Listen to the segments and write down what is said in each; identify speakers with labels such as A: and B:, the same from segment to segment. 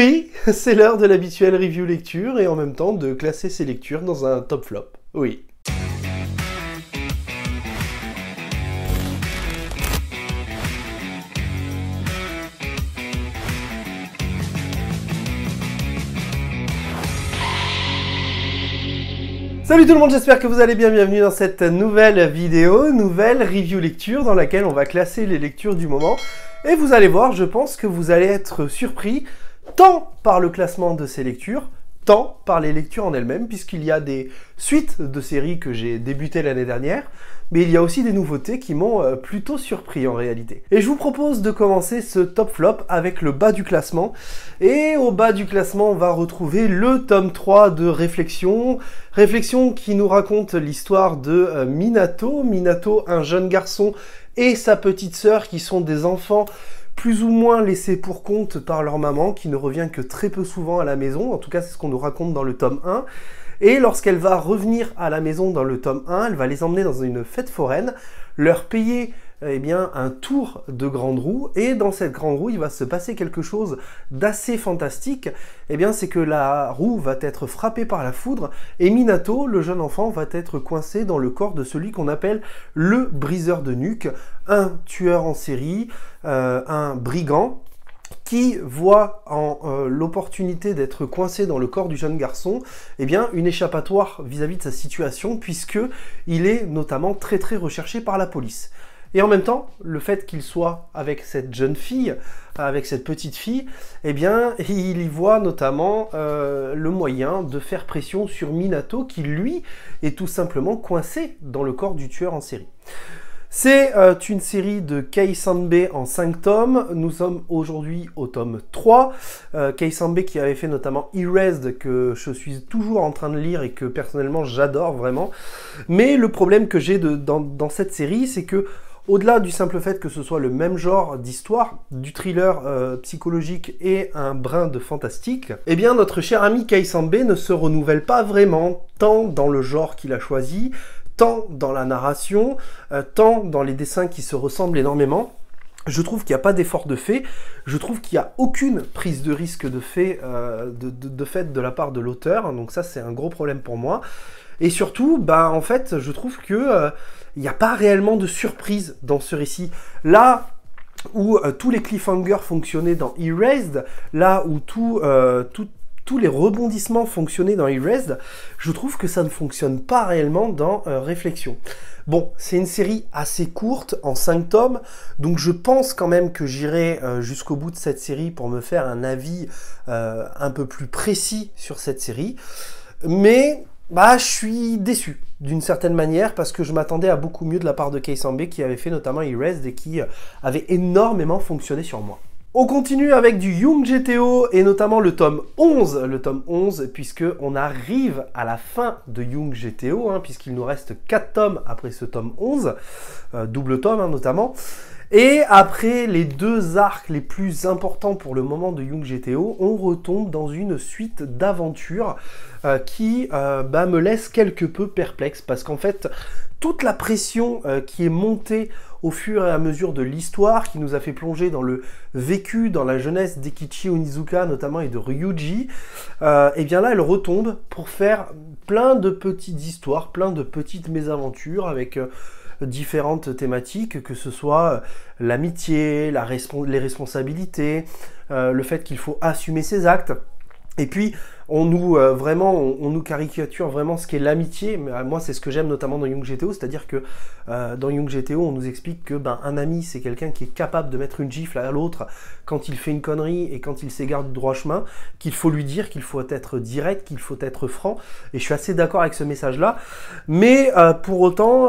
A: Oui, c'est l'heure de l'habituelle review lecture et en même temps de classer ces lectures dans un top flop. Oui. Salut tout le monde, j'espère que vous allez bien, bienvenue dans cette nouvelle vidéo, nouvelle review lecture dans laquelle on va classer les lectures du moment. Et vous allez voir, je pense que vous allez être surpris tant par le classement de ces lectures, tant par les lectures en elles-mêmes, puisqu'il y a des suites de séries que j'ai débutées l'année dernière, mais il y a aussi des nouveautés qui m'ont plutôt surpris en réalité. Et je vous propose de commencer ce top flop avec le bas du classement. Et au bas du classement, on va retrouver le tome 3 de Réflexion. Réflexion qui nous raconte l'histoire de Minato. Minato, un jeune garçon et sa petite sœur qui sont des enfants plus ou moins laissés pour compte par leur maman, qui ne revient que très peu souvent à la maison. En tout cas, c'est ce qu'on nous raconte dans le tome 1. Et lorsqu'elle va revenir à la maison dans le tome 1, elle va les emmener dans une fête foraine, leur payer un tour de grande roue, et dans cette grande roue, il va se passer quelque chose d'assez fantastique. C'est que la roue va être frappée par la foudre, et Minato, le jeune enfant, va être coincé dans le corps de celui qu'on appelle le briseur de nuque, un tueur en série, un brigand, qui voit en l'opportunité d'être coincé dans le corps du jeune garçon, une échappatoire vis-à-vis de sa situation, puisque il est notamment très recherché par la police. Et en même temps, le fait qu'il soit avec cette jeune fille, avec cette petite fille, il y voit notamment le moyen de faire pression sur Minato, qui lui est tout simplement coincé dans le corps du tueur en série. C'est une série de Kei Sanbe en 5 tomes. Nous sommes aujourd'hui au tome 3. Kei Sanbe qui avait fait notamment Erased, que je suis toujours en train de lire et que personnellement j'adore vraiment. Mais le problème que j'ai dans cette série, c'est que au-delà du simple fait que ce soit le même genre d'histoire, du thriller psychologique et un brin de fantastique, notre cher ami Kei Sanbe ne se renouvelle pas vraiment, tant dans le genre qu'il a choisi, tant dans la narration, tant dans les dessins qui se ressemblent énormément. Je trouve qu'il n'y a pas d'effort de fait, je trouve qu'il n'y a aucune prise de risque de fait de la part de l'auteur, donc ça c'est un gros problème pour moi. Et surtout, en fait, je trouve que il n'y a pas réellement de surprise dans ce récit. Là où tous les cliffhangers fonctionnaient dans Erased, là où tous les rebondissements fonctionnaient dans Erased, je trouve que ça ne fonctionne pas réellement dans Réflexion. Bon, c'est une série assez courte, en 5 tomes, donc je pense quand même que j'irai jusqu'au bout de cette série pour me faire un avis un peu plus précis sur cette série. Mais je suis déçu d'une certaine manière parce que je m'attendais à beaucoup mieux de la part de Kei Sanbe qui avait fait notamment Erased et qui avait énormément fonctionné sur moi. On continue avec du Young GTO et notamment le tome 11, puisque on arrive à la fin de Young GTO, puisqu'il nous reste 4 tomes après ce tome 11, double tome notamment. Et après les 2 arcs les plus importants pour le moment de Young GTO, on retombe dans une suite d'aventures qui me laisse quelque peu perplexe, parce qu'en fait, toute la pression qui est montée au fur et à mesure de l'histoire, qui nous a fait plonger dans le vécu, dans la jeunesse d'Eikichi Onizuka notamment et de Ryuji, là elle retombe pour faire plein de petites histoires, plein de petites mésaventures avec différentes thématiques, que ce soit l'amitié, les responsabilités, le fait qu'il faut assumer ses actes. Et puis, on nous caricature vraiment ce qu'est l'amitié. Moi, c'est ce que j'aime notamment dans Young GTO, c'est-à-dire que dans Young GTO, on nous explique que un ami, c'est quelqu'un qui est capable de mettre une gifle à l'autre quand il fait une connerie et quand il s'égare du droit chemin, qu'il faut lui dire, qu'il faut être direct, qu'il faut être franc. Et je suis assez d'accord avec ce message-là. Mais pour autant,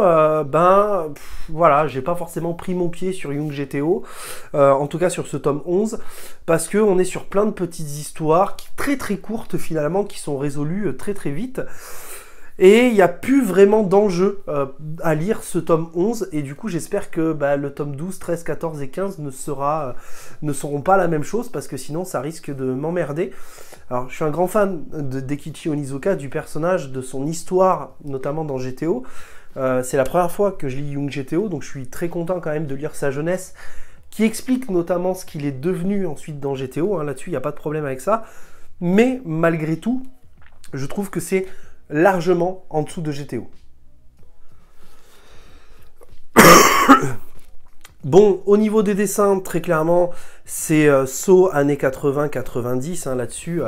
A: voilà, j'ai pas forcément pris mon pied sur Young GTO, en tout cas sur ce tome 11, parce qu'on est sur plein de petites histoires très courtes finalement, qui sont résolues très vite. Et il n'y a plus vraiment d'enjeu à lire ce tome 11, et du coup j'espère que le tome 12, 13, 14 et 15 ne seront pas la même chose, parce que sinon ça risque de m'emmerder. Alors je suis un grand fan d'Eikichi Onizuka, du personnage, de son histoire, notamment dans GTO. C'est la première fois que je lis Young GTO, donc je suis très content quand même de lire sa jeunesse, qui explique notamment ce qu'il est devenu ensuite dans GTO, hein, là-dessus il n'y a pas de problème avec ça, mais malgré tout, je trouve que c'est largement en dessous de GTO. Bon, au niveau des dessins, très clairement, c'est saut années 80-90, hein, là-dessus,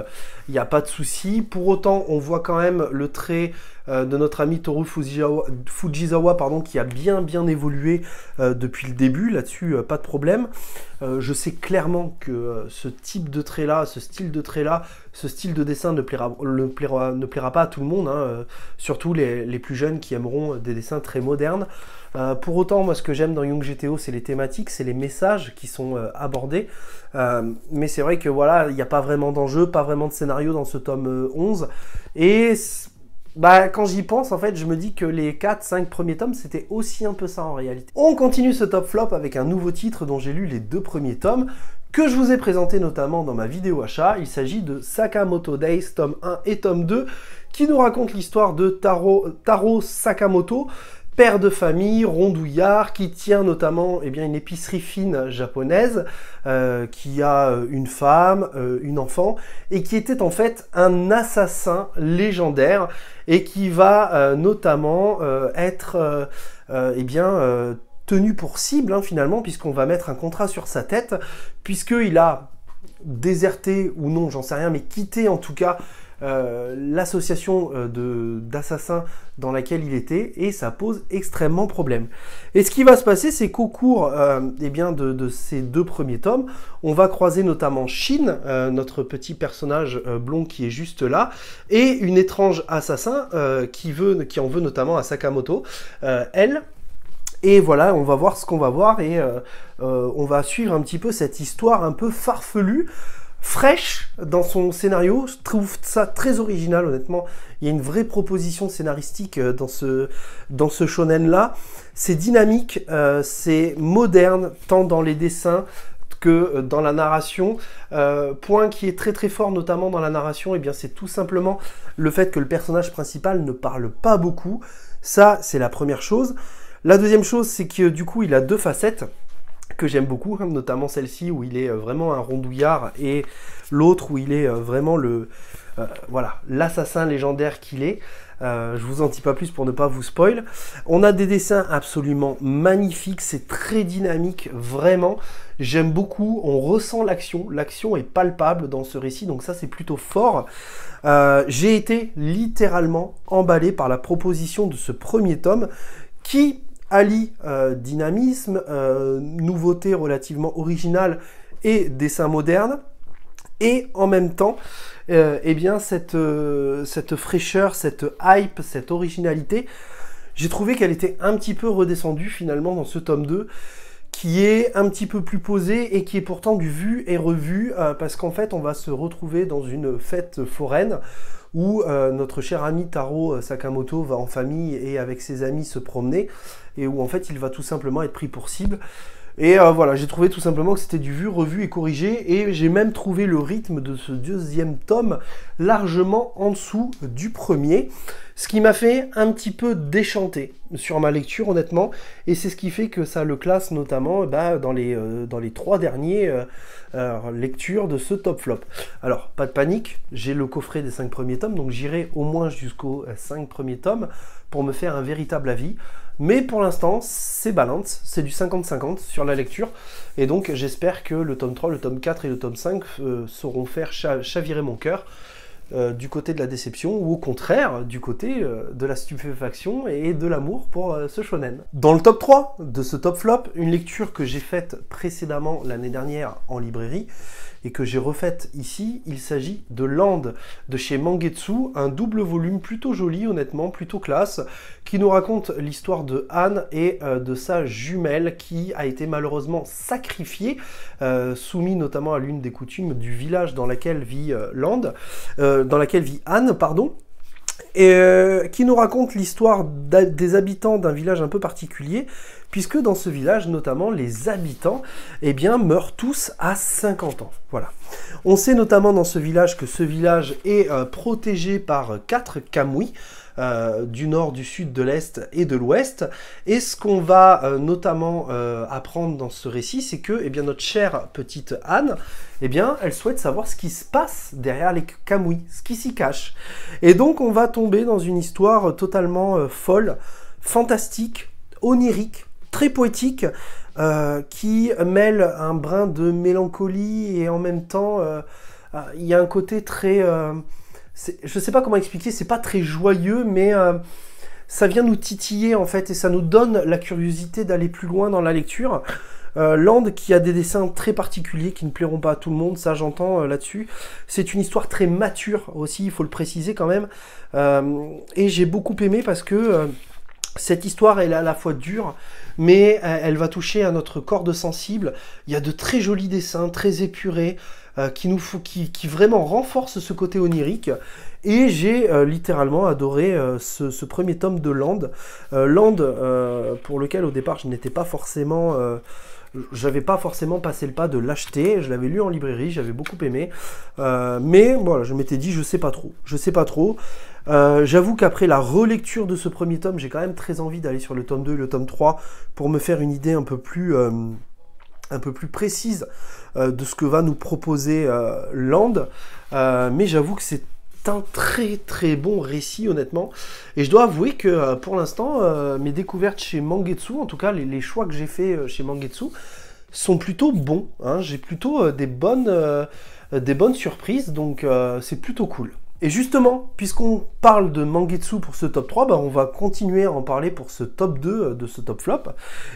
A: il n'y a pas de souci. Pour autant, on voit quand même le trait de notre ami Toru Fujisawa, pardon, qui a bien évolué depuis le début, là-dessus, pas de problème. Je sais clairement que ce type de trait-là, ce style de trait-là, ce style de dessin ne plaira pas à tout le monde, hein, surtout les plus jeunes qui aimeront des dessins très modernes. Pour autant, moi, ce que j'aime dans Young GTO, c'est les thématiques, c'est les messages qui sont abordés. Mais c'est vrai que voilà, il n'y a pas vraiment d'enjeu, pas vraiment de scénario dans ce tome 11. Et bah, quand j'y pense, en fait, je me dis que les 4-5 premiers tomes, c'était aussi un peu ça en réalité. On continue ce top flop avec un nouveau titre dont j'ai lu les 2 premiers tomes, que je vous ai présenté notamment dans ma vidéo achat. Il s'agit de Sakamoto Days, tome 1 et tome 2, qui nous raconte l'histoire de Taro Sakamoto, père de famille, rondouillard, qui tient notamment une épicerie fine japonaise, qui a une femme, une enfant, et qui était en fait un assassin légendaire, et qui va notamment être tenu pour cible, hein, finalement, puisqu'on va mettre un contrat sur sa tête, puisqu'il a déserté, ou non, j'en sais rien, mais quitté en tout cas l'association d'assassins dans laquelle il était, et ça pose extrêmement problème. Et ce qui va se passer, c'est qu'au cours de ces 2 premiers tomes, on va croiser notamment Shin, notre petit personnage blond qui est juste là, et une étrange assassin qui en veut notamment à Sakamoto, elle. Et voilà, on va voir ce qu'on va voir, et on va suivre un petit peu cette histoire un peu farfelue, fraîche dans son scénario. Je trouve ça très original, honnêtement. Il y a une vraie proposition scénaristique dans ce shonen là. C'est dynamique, c'est moderne, tant dans les dessins que dans la narration. Point qui est très fort, notamment dans la narration, c'est tout simplement le fait que le personnage principal ne parle pas beaucoup. Ça, c'est la première chose. La deuxième chose, c'est que du coup, il a 2 facettes que j'aime beaucoup, hein, notamment celle-ci où il est vraiment un rondouillard, et l'autre où il est vraiment voilà, l'assassin légendaire qu'il est. Je vous en dis pas plus pour ne pas vous spoil. On a des dessins absolument magnifiques, c'est très dynamique, vraiment. J'aime beaucoup, on ressent l'action est palpable dans ce récit, donc ça c'est plutôt fort. J'ai été littéralement emballé par la proposition de ce premier tome qui allie dynamisme, nouveauté relativement originale et dessin moderne, et en même temps cette fraîcheur, cette hype, cette originalité, j'ai trouvé qu'elle était un petit peu redescendue finalement dans ce tome 2, qui est un petit peu plus posé et qui est pourtant du vu et revu, parce qu'en fait on va se retrouver dans une fête foraine où notre cher ami Taro Sakamoto va en famille et avec ses amis se promener, et où en fait il va tout simplement être pris pour cible. Et voilà, j'ai trouvé tout simplement que c'était du vu, revu et corrigé, et j'ai même trouvé le rythme de ce 2e tome largement en dessous du premier, ce qui m'a fait un petit peu déchanter sur ma lecture honnêtement, et c'est ce qui fait que ça le classe notamment dans les 3 derniers lectures de ce top flop. Alors, pas de panique, j'ai le coffret des 5 premiers tomes, donc j'irai au moins jusqu'aux 5 premiers tomes pour me faire un véritable avis. Mais pour l'instant, c'est balance, c'est du 50-50 sur la lecture, et donc j'espère que le tome 3, le tome 4 et le tome 5 sauront faire chavirer mon cœur du côté de la déception, ou au contraire, du côté de la stupéfaction et de l'amour pour ce shonen. Dans le top 3 de ce top flop, une lecture que j'ai faite précédemment l'année dernière en librairie, et que j'ai refaite ici, il s'agit de Land de chez Mangetsu, un double volume plutôt joli, honnêtement, plutôt classe, qui nous raconte l'histoire de Anne et de sa jumelle qui a été malheureusement sacrifiée, soumis notamment à l'une des coutumes du village dans laquelle vit Anne, pardon. Et qui nous raconte l'histoire des habitants d'un village un peu particulier, puisque dans ce village, notamment, les habitants meurent tous à 50 ans. Voilà. On sait notamment dans ce village que ce village est protégé par 4 kamui, du nord, du sud, de l'est et de l'ouest. Et ce qu'on va notamment apprendre dans ce récit, c'est que notre chère petite Anne, elle souhaite savoir ce qui se passe derrière les Kamui, ce qui s'y cache. Et donc on va tomber dans une histoire totalement folle, fantastique, onirique, très poétique, qui mêle un brin de mélancolie et en même temps il y a un côté très je sais pas comment expliquer, c'est pas très joyeux, mais ça vient nous titiller en fait et ça nous donne la curiosité d'aller plus loin dans la lecture. Land qui a des dessins très particuliers qui ne plairont pas à tout le monde, ça j'entends là-dessus. C'est une histoire très mature aussi, il faut le préciser quand même, et j'ai beaucoup aimé parce que cette histoire, elle est à la fois dure, mais elle va toucher à notre corde sensible. Il y a de très jolis dessins, très épurés, qui vraiment renforcent ce côté onirique. Et j'ai littéralement adoré ce premier tome de Land. Land, pour lequel au départ je n'étais pas forcément... j'avais pas forcément passé le pas de l'acheter, je l'avais lu en librairie, j'avais beaucoup aimé, mais voilà, je m'étais dit je sais pas trop. J'avoue qu'après la relecture de ce premier tome, j'ai quand même très envie d'aller sur le tome 2 et le tome 3 pour me faire une idée un peu plus précise de ce que va nous proposer Land, mais j'avoue que c'est un très très bon récit honnêtement, et je dois avouer que pour l'instant mes découvertes chez Mangetsu, en tout cas les choix que j'ai fait chez Mangetsu sont plutôt bons, hein. J'ai plutôt des bonnes surprises, donc c'est plutôt cool. Et justement, puisqu'on parle de Mangetsu pour ce top 3, on va continuer à en parler pour ce top 2 de ce top flop.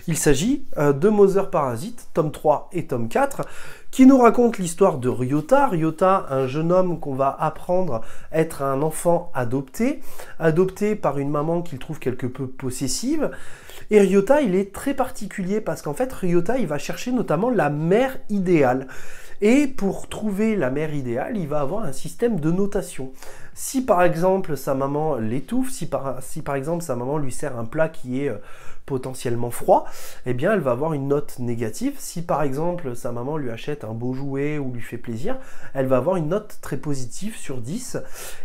A: Il s'agit de Mother Parasite, tome 3 et tome 4, qui nous raconte l'histoire de Ryota. Ryota, un jeune homme qu'on va apprendre être un enfant adopté par une maman qu'il trouve quelque peu possessive. Et Ryota, il est très particulier parce qu'en fait, Ryota, il va chercher notamment la mère idéale. Et pour trouver la mère idéale, il va avoir un système de notation. Si par exemple sa maman l'étouffe, si par exemple sa maman lui sert un plat qui est potentiellement froid, elle va avoir une note négative. Si par exemple sa maman lui achète un beau jouet ou lui fait plaisir, elle va avoir une note très positive sur 10.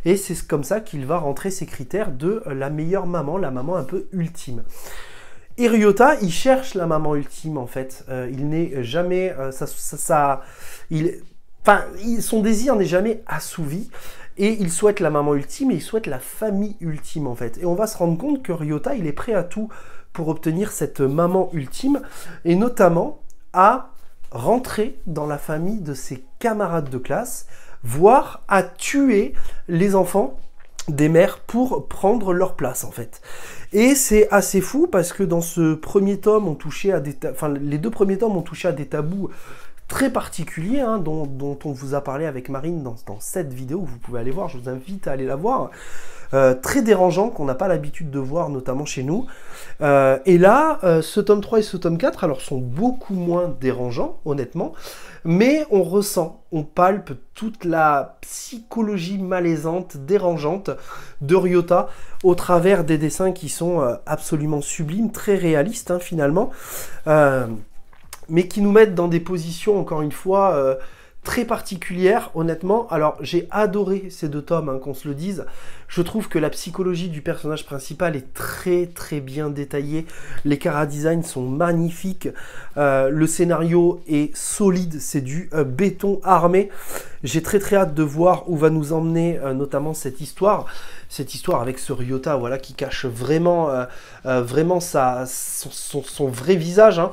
A: Et c'est comme ça qu'il va rentrer ses critères de la meilleure maman, la maman un peu ultime. Et Ryota, il cherche la maman ultime en fait. Il n'est jamais... son désir n'est jamais assouvi. Et il souhaite la maman ultime et il souhaite la famille ultime en fait. Et on va se rendre compte que Ryota, il est prêt à tout pour obtenir cette maman ultime. Et notamment à rentrer dans la famille de ses camarades de classe, voire à tuer les enfants des mères pour prendre leur place en fait. Et c'est assez fou parce que dans ce premier tome, les deux premiers tomes ont touché à des tabous très particuliers, hein, dont on vous a parlé avec Marine dans cette vidéo, vous pouvez aller voir, je vous invite à aller la voir. Très dérangeant, qu'on n'a pas l'habitude de voir, notamment chez nous. Et là, ce tome 3 et ce tome 4, alors, sont beaucoup moins dérangeants, honnêtement, mais on ressent, on palpe toute la psychologie malaisante, dérangeante de Ryota, au travers des dessins qui sont absolument sublimes, très réalistes, hein, finalement, mais qui nous mettent dans des positions, encore une fois, très particulière, honnêtement. Alors, j'ai adoré ces deux tomes, hein, qu'on se le dise. Je trouve que la psychologie du personnage principal est très très bien détaillée. Les chara-designs sont magnifiques. Le scénario est solide, c'est du béton armé. J'ai très très hâte de voir où va nous emmener notamment cette histoire. Cette histoire avec ce Ryota, voilà, qui cache vraiment, vraiment son vrai visage, hein.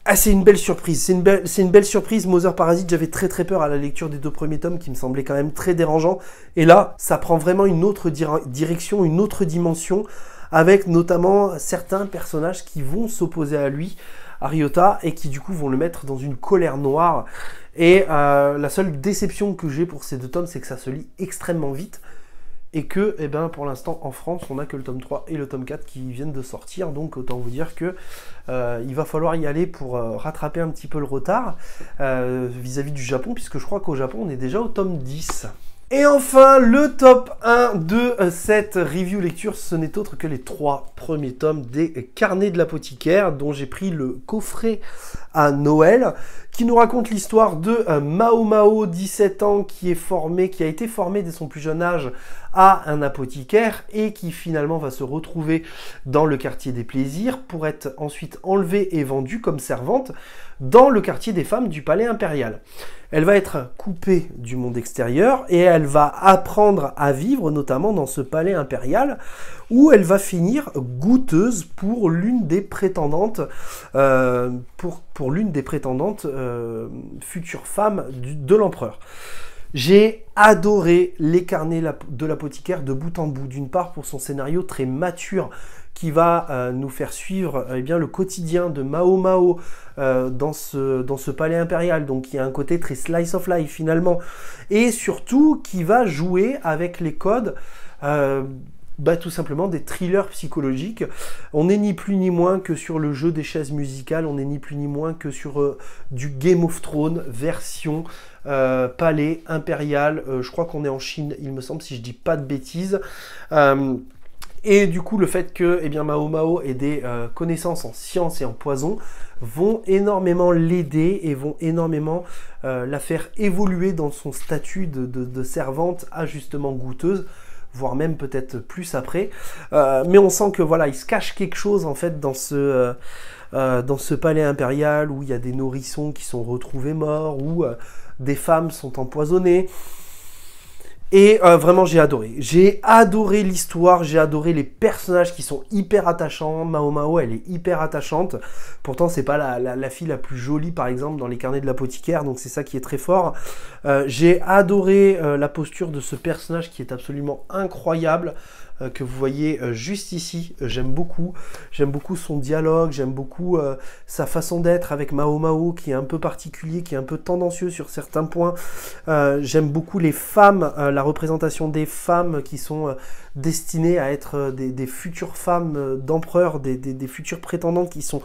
A: Ah, c'est une belle surprise, c'est une belle surprise. Mother Parasite, j'avais très très peur à la lecture des deux premiers tomes qui me semblaient quand même très dérangeants. Et là, ça prend vraiment une autre direction, une autre dimension, avec notamment certains personnages qui vont s'opposer à lui, à Ryota, et qui du coup vont le mettre dans une colère noire. Et la seule déception que j'ai pour ces deux tomes, c'est que ça se lit extrêmement vite. Et que, eh ben, pour l'instant, en France, on n'a que le tome 3 et le tome 4 qui viennent de sortir. Donc, autant vous dire que il va falloir y aller pour rattraper un petit peu le retard vis-à-vis du Japon, puisque je crois qu'au Japon, on est déjà au tome 10. Et enfin, le top 1 de cette review lecture, ce n'est autre que les 3 premiers tomes des Carnets de l'apothicaire, dont j'ai pris le coffret à Noël, qui nous raconte l'histoire de Mao Mao, 17 ans, qui a été formé dès son plus jeune âge à un apothicaire et qui finalement va se retrouver dans le quartier des plaisirs pour être ensuite enlevée et vendue comme servante dans le quartier des femmes du palais impérial. Elle va être coupée du monde extérieur et elle va apprendre à vivre, notamment dans ce palais impérial, où elle va finir goûteuse pour l'une des prétendantes, futures femmes de l'empereur. J'ai adoré les Carnets de l'apothicaire de bout en bout. D'une part pour son scénario très mature qui va nous faire suivre le quotidien de Mao Mao dans ce palais impérial. Donc il y a un côté très slice of life finalement. Et surtout qui va jouer avec les codes tout simplement des thrillers psychologiques. On n'est ni plus ni moins que sur le jeu des chaises musicales, on n'est ni plus ni moins que sur du Game of Thrones version palais impérial. Je crois qu'on est en Chine, il me semble, si je dis pas de bêtises. Et du coup, le fait que Mao Mao ait des connaissances en sciences et en poison vont énormément l'aider et vont énormément la faire évoluer dans son statut de servante à justement goûteuse, voire même peut-être plus après. Mais on sent que voilà, il se cache quelque chose en fait dans ce palais impérial où il y a des nourrissons qui sont retrouvés morts, où des femmes sont empoisonnées. Et vraiment j'ai adoré l'histoire, j'ai adoré les personnages qui sont hyper attachants. Mao Mao, elle est hyper attachante, pourtant c'est pas la fille la plus jolie par exemple dans les Carnets de l'apothicaire, donc c'est ça qui est très fort. J'ai adoré la posture de ce personnage qui est absolument incroyable, que vous voyez juste ici. J'aime beaucoup son dialogue, j'aime beaucoup sa façon d'être avec Mao Mao qui est un peu particulier, qui est un peu tendancieux sur certains points. J'aime beaucoup les femmes, la représentation des femmes qui sont destinées à être des futures femmes d'empereur, des futures prétendantes qui sont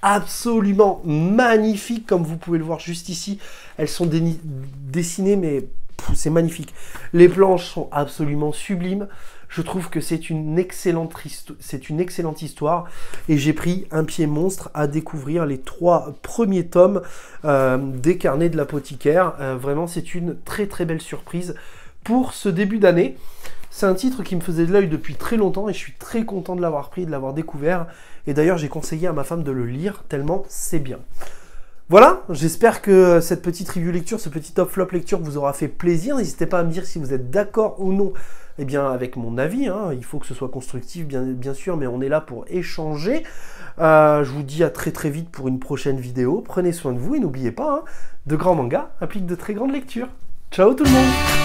A: absolument magnifiques, comme vous pouvez le voir juste ici. Elles sont dessinées, mais c'est magnifique. Les planches sont absolument sublimes. Je trouve que c'est une excellente histoire et j'ai pris un pied monstre à découvrir les 3 premiers tomes des Carnets de l'apothicaire. Vraiment, c'est une très très belle surprise pour ce début d'année. C'est un titre qui me faisait de l'œil depuis très longtemps et je suis très content de l'avoir pris, de l'avoir découvert. Et d'ailleurs, j'ai conseillé à ma femme de le lire tellement c'est bien. Voilà, j'espère que cette petite review lecture, ce petit top flop lecture vous aura fait plaisir. N'hésitez pas à me dire si vous êtes d'accord ou non avec mon avis. Il faut que ce soit constructif, bien sûr, mais on est là pour échanger. Je vous dis à très très vite pour une prochaine vidéo. Prenez soin de vous et n'oubliez pas, de grands mangas impliquent de très grandes lectures. Ciao tout le monde!